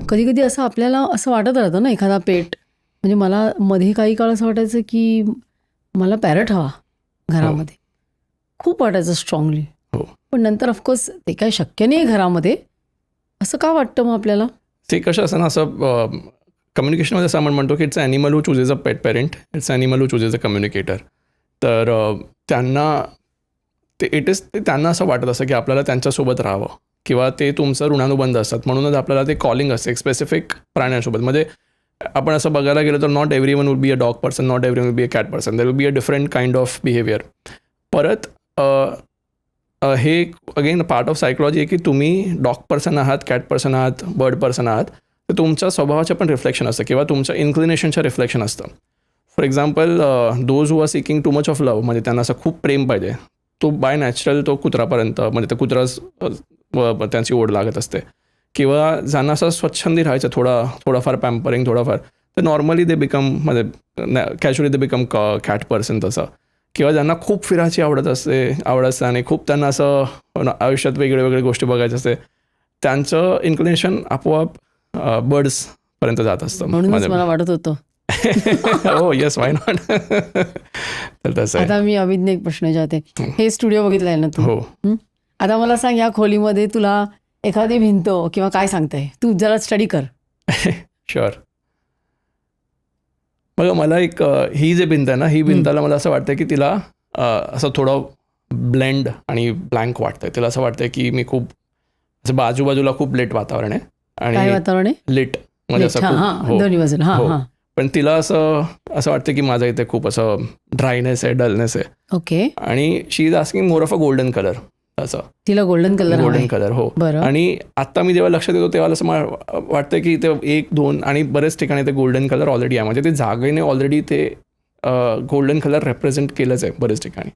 कधी कधी असं आपल्याला असं वाटत राहतं ना एखादा पेट. म्हणजे मला मध्ये काही काळ असं वाटायचं की मला पॅरट हवा घरामध्ये. खूप वाटायचं स्ट्रॉंगली. हो. पण नंतर ऑफकोर्स ते काय शक्य नाही घरामध्ये. असं का वाटतं मग आपल्याला? ते कसं असं ना, असं कम्युनिकेशनमध्ये असं आपण म्हणतो की it's animal who chooses a pet parent, it's animal who chooses a communicator. तर त्यांना त्यांना असं वाटत असतं की आपल्याला त्यांच्यासोबत राहावं किंवा ते तुमचं ऋणानुबंध असतात. म्हणूनच आपल्याला ते कॉलिंग असते एक स्पेसिफिक प्राण्यांसोबत. म्हणजे आपण असं बघायला गेलं तर not everyone would be a dog person, not everyone would be a cat person, there will be a different kind of behaviour. परत हे अगेन पार्ट ऑफ सायकोलॉजी आहे की तुम्ही डॉग पर्सन आहात, कॅट पर्सन आहात, बर्ड पर्सन आहात, तर तुमच्या स्वभावाचं पण रिफ्लेक्शन असतं किंवा तुमच्या इन्क्लिनेशनचं रिफ्लेक्शन असतं. For example those who are seeking too much of love, म्हणजे त्यांना असं खूप प्रेम पाहिजे, तो बाय नॅचरल तो कुत्रापर्यंत, म्हणजे त्या कुत्राच त्यांची ओढ लागत असते. किंवा ज्यांना असं स्वच्छंदी राहायचं, थोडाफार पॅम्परिंग थोडाफार, तर नॉर्मली दे बिकम, म्हणजे casually they become cat person तसं. किंवा ज्यांना खूप फिरायची आवडत असते आणि खूप त्यांना असं आयुष्यात वेगळे गोष्टी बघायचे असते, त्यांचं इन्क्लिनेशन आपोआप बर्ड्सपर्यंत जात असतं. म्हणूनच मला वाटत होतं. हो, येस, वाय नॉट. तर तसं आहे. आता मी अभिज्ञ एक प्रश्न विचारते. हे स्टुडिओ बघितलंय ना तू? हो. आता मला सांग, या खोलीमध्ये तुला एखादी भिंत किंवा काय सांगताय, तू जरा स्टडी कर. शुअर. बघा, मला एक ही जी भिंत आहे ना, ही भिंताला मला असं वाटतं की तिला असं थोडं ब्लेंड आणि ब्लँक वाटतंय. तिला असं वाटतंय की मी खूप असं आजूबाजूला खूप लेट वातावरण आहे. काय आणि वातावरण आहे? लेट म्हणजे असं खूप. दोन्ही बाजूला. हो. पण तिला असं वाटतं की माझ्या इथे खूप असं ड्रायनेस आहे, डलनेस आहे. ओके. आणि she is asking more of a golden colour. असं तिला गोल्डन कलर. हो. बरं. आणि आता मी जेव्हा लक्षात येतो तेव्हा असं वाटतं की ते 1, 2 आणि बरेच ठिकाणी ते गोल्डन कलर ऑलरेडी आहे. म्हणजे ते जागेने ऑलरेडी ते गोल्डन कलर रेप्रेझेंट केलंच आहे बरेच ठिकाणी.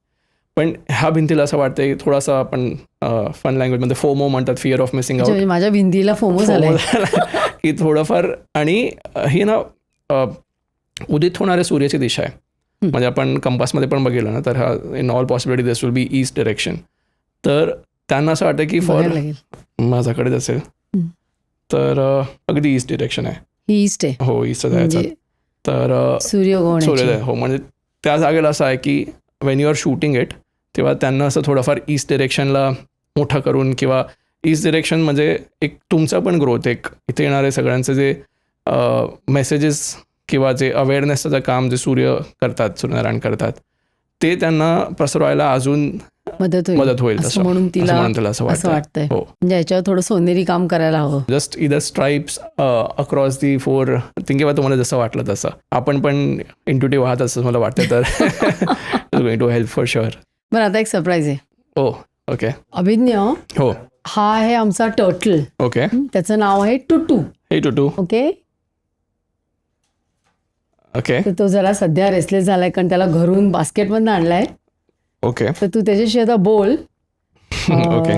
पण ह्या भिंतीला असं वाटतं की थोडासा आपण फन लँग्वेजमध्ये फोमो म्हणतात, फिअर ऑफ मिसिंग आउट. माझ्या भिंतीला फोमो झालाय की थोडंफार. आणि ही ना उदित होणाऱ्या सूर्याची दिशा आहे. म्हणजे आपण कंपासमध्ये पण बघितलं ना, तर हा in all possibility this will be east direction. तर त्यांना असं वाटतं की माझ्याकडेच असेल तर अगदी ईस्ट डिरेक्शन आहे. ही ईस्ट आहे. हो, ईस्ट जायचं. तर सूर्योदय. हो, म्हणजे त्या जागेला असं आहे की when you are shooting it, तेव्हा त्यांना असं थोडंफार ईस्ट डिरेक्शनला मोठं करून, किंवा ईस्ट डिरेक्शन म्हणजे एक तुमचा पण ग्रोथ, एक इथे येणारे सगळ्यांचे जे मेसेजेस किंवा जे अवेअरनेसचं काम जे सूर्यनारायण करतात, ते त्यांना पसरवायला अजून मदत होईल असं म्हणून तिला असं वाटतंय. हो, म्हणजे याच्यावर थोडं सोनेरी काम करायला हवं. Just either stripes across the 4 किंवा तुम्हाला जसं वाटलं तसं. आपण पण इंट्युटिव्ह आहात असं मला वाटतं, तर going to help for sure. बरं, आता एक सरप्राईज आहे. हो, ओके. अभिज्ञ, हो, हा आहे आमचा टर्टल. ओके. त्याचं नाव आहे टुटू. हे टुटू. ओके. ओके. तर तो जरा सध्या रेस्टलेस झालाय, कारण त्याला घरून बास्केटमधून आणलाय. ओके. तर तू त्याच्याशी आता बोल. ओके.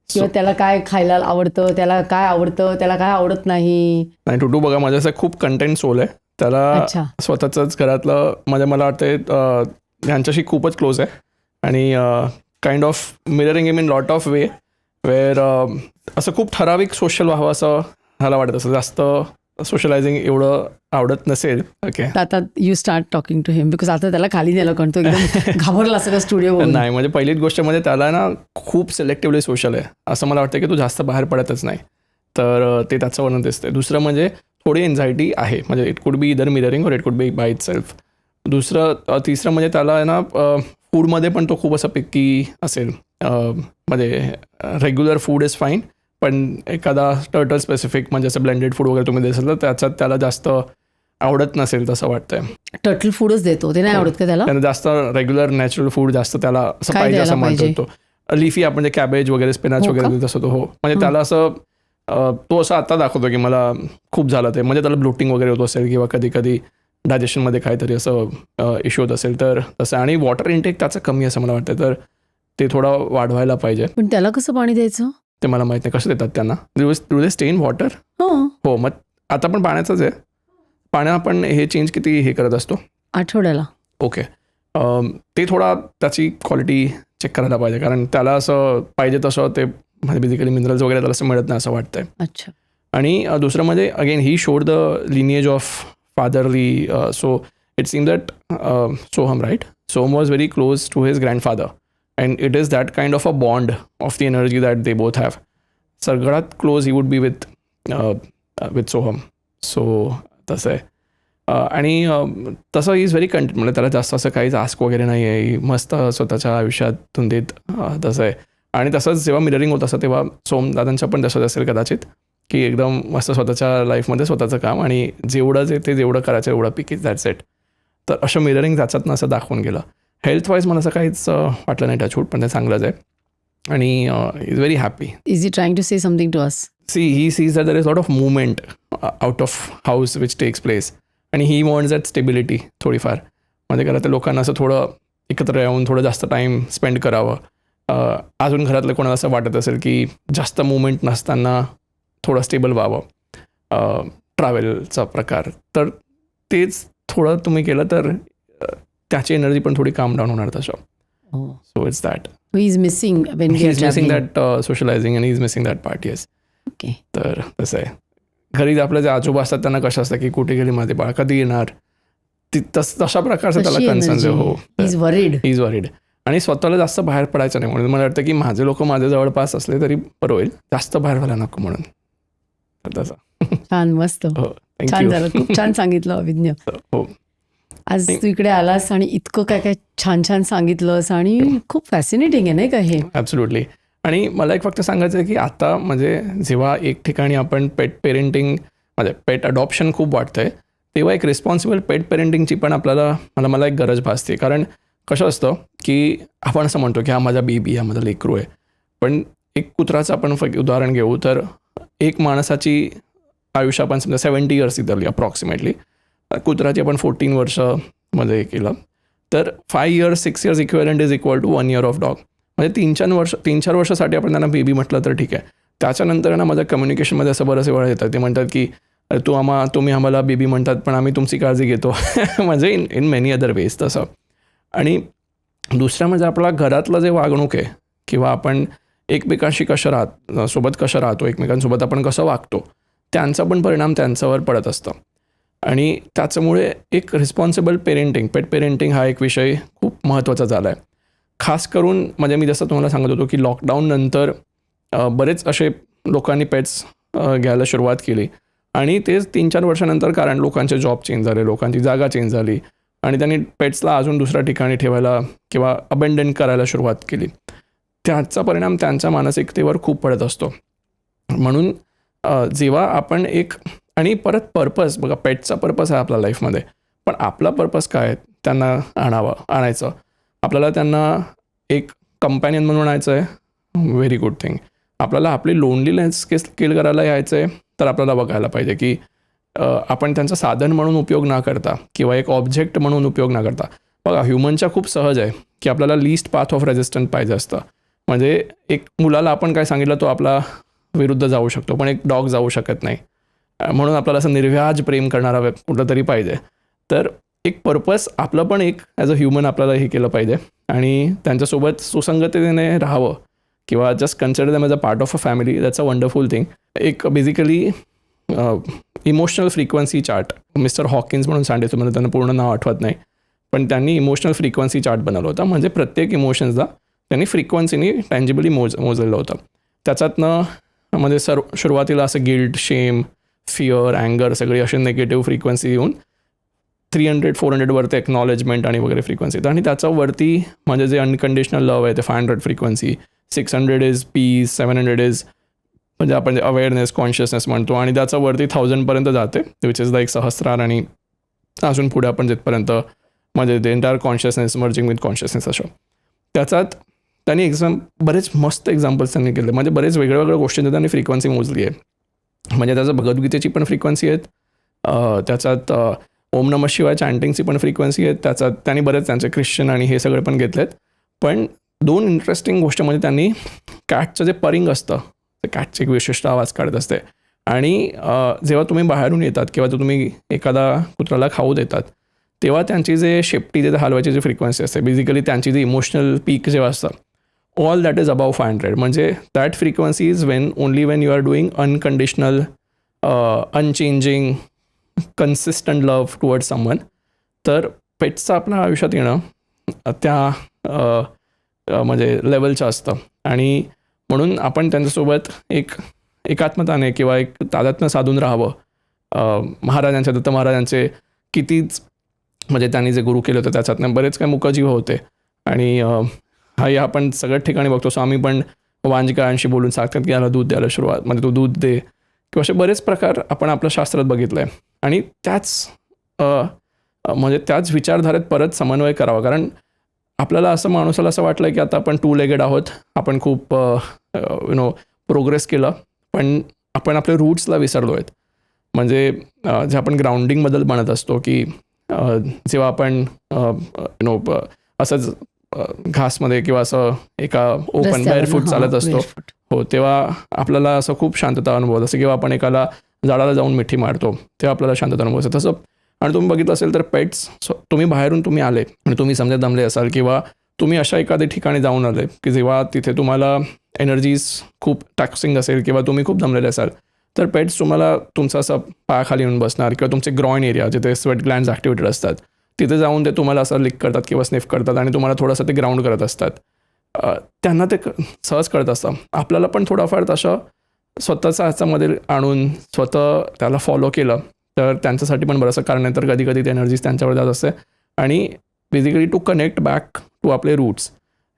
किंवा त्याला काय खायला आवडतं, त्याला काय आवडतं, त्याला काय आवडत नाही. टुटू बघा, माझं असं खूप कंटेंट सोल आहे. त्याला स्वतःच घरातलं मला वाटतं ह्यांच्याशी खूपच क्लोज आहे. आणि kind of mirroring him in lot of way, where असं खूप ठराविक सोशल व्हावं असं मला वाटत. असं जास्त सोशलायझिंग एवढं आवडत नसेल. ओके. आता you start talking to him, because आता त्याला खाली नेलं, कारण तो एकदम घाबरला सगळं स्टुडिओ. नाही, म्हणजे पहिलीच गोष्ट म्हणजे त्याला ना खूप सिलेक्टिव्हली सोशल आहे. असं मला वाटतं की तो जास्त बाहेर पडतच नाही, तर ते त्याचं वर्णन दिसते. दुसरं म्हणजे थोडी एन्झायटी आहे, म्हणजे it could be either mirroring और it could be bye it self. तिसरं म्हणजे त्याला ना फूडमध्ये पण तो खूप असं पिक्की असेल. म्हणजे रेग्युलर फूड इज फाईन, पण एखादा टर्टल स्पेसिफिक म्हणजे असं ब्लेंडेड फूड वगैरे तुम्ही देसाल तर त्याच्यात त्याला जास्त आवडत नसेल तसं वाटतंय. टर्टल फूडच देतो, ते नाही आवडत का त्याला? जास्त रेग्युलर नॅचरल फूड जास्त त्याला असं पाहिजे असं म्हणतो. लिफी आपण जे कॅबेज वगैरे, स्पिनाच वगैरे तसं तो. हो, म्हणजे त्याला असं तो असं आता दाखवतो की मला खूप झालं ते, म्हणजे त्याला ब्लोटिंग वगैरे होत असेल किंवा कधी कधी डायजेशनमध्ये काहीतरी असं इश्यू होत असेल तर तसं. आणि वॉटर इंटेक त्याचं कमी असं मला वाटतं, तर ते थोडं वाढवायला पाहिजे. पण त्याला कसं पाणी द्यायचं ते मला माहित नाही. कसं देतात त्यांना? Do they stay in water? हो, मग आता पण पाण्याचंच आहे. पाण्या आपण हे चेंज किती हे करत असतो? आठवड्याला. ओके. ते थोडा त्याची क्वालिटी चेक करायला पाहिजे, कारण त्याला असं पाहिजे तसं ते म्हणजे बेसिकली मिनरल्स वगैरे त्याला असं मिळत नाही असं वाटतंय. अच्छा. आणि दुसरं म्हणजे again he showed the lineage of fatherly. So it seem that Soham right, Soham was very close to his grandfather and it is that kind of a bond of the energy that they both have. सगळ्यात close he would be with Soham. So तसं आहे. आणि तसं is very content, म्हणजे त्याला जास्त असं काहीच आस्क वगैरे नाही आहे, मस्त स्वतःच्या आयुष्यातून देत तसं आहे. आणि तसंच जेव्हा मिररिंग होत असतं तेव्हा सोमदादांचं पण तसंच असेल कदाचित, की एकदम मस्त स्वतःच्या लाईफमध्ये स्वतःचं काम आणि जेवढं जे ते जेवढं करायचं एवढं पिक इज दॅट्स इट. तर असं मिररिंग त्याच्यातनं असं दाखवून गेलं. हेल्थ वाईज मला असं काहीच वाटलं नाही टचवूड, पण ते चांगलंच आहे. आणि is very happy. Is he trying to say something to us? See he sees that there is lot of movement out of house which takes place आणि ही वॉन्ट्स दॅट स्टेबिलिटी थोडीफार. म्हणजे घरातल्या लोकांना असं थोडं एकत्र येऊन थोडं जास्त टाईम स्पेंड करावं. अजून घरातलं कोणाला असं वाटत असेल की जास्त मुवमेंट नसताना थोडं स्टेबल व्हावं ट्रॅव्हलचा प्रकार, तर तेच थोडं तुम्ही केलं तर त्याची एनर्जी पण थोडी काम डाऊन होणार तसं. So it's that. He is missing when he is missing that socialising and he is missing that part. Yes. Okay. तर तसं आहे. घरी आपल्या जे आजोबा असतात त्यांना कसं असतं की कुठे गेली माझे बाळ, कधी येणार, तशा प्रकारचं त्याला कन्सर्न आहे. हो, इज वरीड. आणि स्वतःला जास्त बाहेर पडायचं नाही म्हणून मला वाटतं की माझे लोक माझ्या जवळपास असले तरी बरं होईल, जास्त बाहेर व्हायला नको म्हणून. तर तसं. छान, मस्त, छान झालं. खूप छान सांगितलं अभिज्ञ. हो, आज तू इकडे आलास आणि इतकं काय काय छान छान सांगितलंस आणि खूप फॅसिनेटिंग आहे नाही का हे? ॲब्सोल्युटली. आणि मला एक फक्त सांगायचं आहे की आता म्हणजे जेव्हा एक ठिकाणी आपण पेट पेरेंटिंग म्हणजे पेट अडॉप्शन खूप वाटतं आहे, तेव्हा एक रिस्पॉन्सिबल पेट पेरेंटिंगची पण मला एक गरज भासते. कारण कसं असतं की आपण असं म्हणतो की हा माझा बेबी, हा माझा लेकरू आहे, पण एक कुत्राचं आपण उदाहरण घेऊ तर एक माणसाची आयुष्य आपण समजा 70 इयर्स धरली अप्रॉक्सिमेटली, कुत्राची आपण 14 वर्षामध्ये केलं तर 5 years 6 years equivalent is equal to 1 year of dog. म्हणजे 3-4 वर्षासाठी आपण त्यांना बेबी म्हटलं तर ठीक आहे. त्याच्यानंतर ना माझ्या कम्युनिकेशनमध्ये असं बरंच वेळ येतात, ते म्हणतात की तुम्ही आम्हाला बेबी म्हणतात पण आम्ही तुमची काळजी घेतो. म्हणजे इन मेनी अदर वेज तसं. आणि दुसरं म्हणजे आपला घरातलं जे वागणूक आहे किंवा आपण एकमेकांशी सोबत कसं राहतो, एकमेकांसोबत आपण कसं वागतो, त्यांचा पण परिणाम त्यांच्यावर पडत असतं. आणि त्याच्यामुळे एक रिस्पॉन्सिबल पेरेंटिंग, पेट पेरेंटिंग हा एक विषय खूप महत्त्वाचा झाला आहे. खास करून म्हणजे मी जसं तुम्हाला सांगत होतो की लॉकडाऊननंतर बरेच असे लोकांनी पेट्स घ्यायला सुरुवात केली आणि तेच 3-4 वर्षानंतर, कारण लोकांचे जॉब चेंज झाले, लोकांची जागा चेंज झाली आणि त्यांनी पेट्सला अजून दुसऱ्या ठिकाणी ठेवायला किंवा अबेंडन करायला सुरुवात केली. त्याचा परिणाम त्यांच्या मानसिकतेवर खूप पडत असतो. म्हणून जेव्हा आपण आणि परत पर्पज बघा, पेटचा पर्पज आहे आपल्या लाईफमध्ये, पण आपला पर्पज काय आहे त्यांना आणायचं. आपल्याला त्यांना एक कंपॅनियन म्हणून आणायचं आहे, व्हेरी गुड थिंग. आपल्याला आपली लोनलीनेस किल करायला यायचं आहे, तर आपल्याला बघायला पाहिजे की आपण त्यांचं साधन म्हणून उपयोग न करता किंवा एक ऑब्जेक्ट म्हणून उपयोग न करता. बघा, ह्युमनच्या खूप सहज आहे की आपल्याला लीस्ट पाथ ऑफ रेजिस्टन्स पाहिजे असतं. म्हणजे एक मुलाला आपण काय सांगितलं तो आपला विरुद्ध जाऊ शकतो, पण एक डॉग जाऊ शकत नाही. म्हणून आपल्याला असं निर्व्याज प्रेम करणारा कुठलं तरी पाहिजे. तर एक पर्पज आपलं पण एक ॲज अ ह्युमन आपल्याला हे केलं पाहिजे आणि त्यांच्यासोबत सुसंगततेने राहावं किंवा just consider them as a part of a family. That's a wonderful thing. एक basically emotional frequency chart mister Hawkins म्हणून सांगितलं, मला त्यांना पूर्ण नाव आठवत नाही, पण त्यांनी इमोशनल फ्रिक्वेन्सी चार्ट बनवला होता. म्हणजे प्रत्येक इमोशन्सला त्यांनी फ्रिक्वेन्सीनी टँजिबली मोजलेलं होतं. त्याच्यातनं म्हणजे सुरुवातीला असं गिल्ट, शेम, फिअर, अँगर सगळी असे निगेटिव्ह फ्रिक्वेन्सी येऊन 300-400 वरती एक्नॉलेजमेंट आणि वगैरे फ्रिक्वेन्सी, आणि त्याच्यावरती म्हणजे जे अनकंडिशनल लव आहे ते 500 फ्रिक्वेन्सी, 600 इज पीस, 700 इज म्हणजे आपण अवेअरनेस, कॉन्शियसनेस म्हणतो, आणि त्याच्यावरती 1000पर्यंत जाते, विच इज लाईक सहस्रार, आणि अजून पुढे आपण जिथपर्यंत म्हणजे the entire consciousness merging with consciousness असं. त्याच्यात त्यांनी बरेच मस्त एक्झाम्पल्स त्यांनी केले, म्हणजे बरेच वेगळ्या गोष्टींची त्यांनी फ्रिक्वेन्सी मोजली आहे. म्हणजे त्याचं भगवद्गीतेची पण फ्रिक्वेन्सी आहेत, त्याच्यात ओम नमः शिवाय चॅन्टिंगची पण फ्रिक्वेन्सी आहेत, त्याच्यात त्यांनी बरेच त्यांचे ख्रिश्चन आणि हे सगळे पण घेतलेत. पण 2 इंटरेस्टिंग गोष्ट म्हणजे त्यांनी कॅटचं जे परिंग असतं ते कॅटची एक विशिष्ट आवाज काढत असते, आणि जेव्हा तुम्ही बाहेरून येतात किंवा तुम्ही एखादा कुत्राला खाऊ देतात तेव्हा त्यांची जे शेपटी जे हलवायची जी फ्रिक्वेन्सी असते, बेसिकली त्यांची जी इमोशनल पीक जेव्हा असतं, ऑल दॅट इज अबाव 500. म्हणजे that frequency is only when you are doing unconditional unchanging consistent love towards someone, तर पेट्सचं आपल्या आयुष्यात येणं त्या म्हणजे लेवलचं असतं. आणि म्हणून आपण त्यांच्यासोबत एक एकात्मताने किंवा एक तादात्म्य साधून राहावं. दत्त महाराजांचे कितीच म्हणजे त्यांनी जे गुरु केले होते त्याच्यातनं बरेच काही मुकजीव होते. आणि हाही आपण सगळ्याच ठिकाणी बघतो. स्वामी पण वांजगाळांशी बोलून सांगतात की याला दूध द्यायला सुरुवात, म्हणजे तू दूध दे, किंवा असे बरेच प्रकार आपण आपल्या शास्त्रात बघितलं आहे. आणि म्हणजे त्याच विचारधारेत परत समन्वय करावा. कारण आपल्याला असं माणसाला असं वाटलं की आता आपण 2 लेगेड आहोत, आपण खूप प्रोग्रेस केलं, पण आपण आपल्या रूट्सला विसरलो आहेत. म्हणजे जे आपण ग्राउंडिंगबद्दल म्हणत असतो की जेव्हा आपण असंच घासमध्ये किंवा असं एका ओपन बाहेरफूट चालत असतो, हो, तेव्हा आपल्याला असं खूप शांतता अनुभवत असते. किंवा आपण एकाला झाडाला जाऊन मिठी मारतो तेव्हा आपल्याला शांतता अनुभवत असते. तसं आणि तुम्ही बघितलं असेल तर पेट्स, तुम्ही बाहेरून तुम्ही आले आणि तुम्ही समजा दमले असाल किंवा तुम्ही अशा एखाद्या ठिकाणी जाऊन आले की जेव्हा तिथे तुम्हाला एनर्जीज खूप टॅक्सिंग असेल किंवा तुम्ही खूप दमलेले असाल, तर पेट्स तुम्हाला तुमचा असं पायाखाली येऊन बसणार किंवा तुमचे ग्रॉइन एरिया जिथे स्वेट ग्लँड्स ॲक्टिवेटेड असतात तिथे जाऊन ते तुम्हाला असं लिक करतात किंवा स्निफ करतात आणि तुम्हाला थोडंसं ते ग्राउंड करत असतात. त्यांना ते सहज करत असतं. आपल्याला पण थोडाफार तसं स्वतःचा ह्याच्यामध्ये आणून स्वतः त्याला फॉलो केलं तर त्यांच्यासाठी पण बरंचसं कारण आहे. तर कधी कधी ती एनर्जीज त्यांच्यावर जात असते आणि basically to connect back to आपले रूट्स,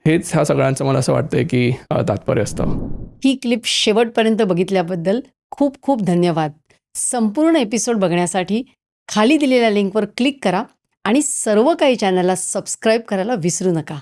हेच ह्या सगळ्यांचं मला असं वाटतं की तात्पर्य असतं. ही क्लिप शेवटपर्यंत बघितल्याबद्दल खूप खूप धन्यवाद. संपूर्ण एपिसोड बघण्यासाठी खाली दिलेल्या लिंकवर क्लिक करा आणि सर्व काही चॅनलला सबस्क्राईब करायला विसरू नका.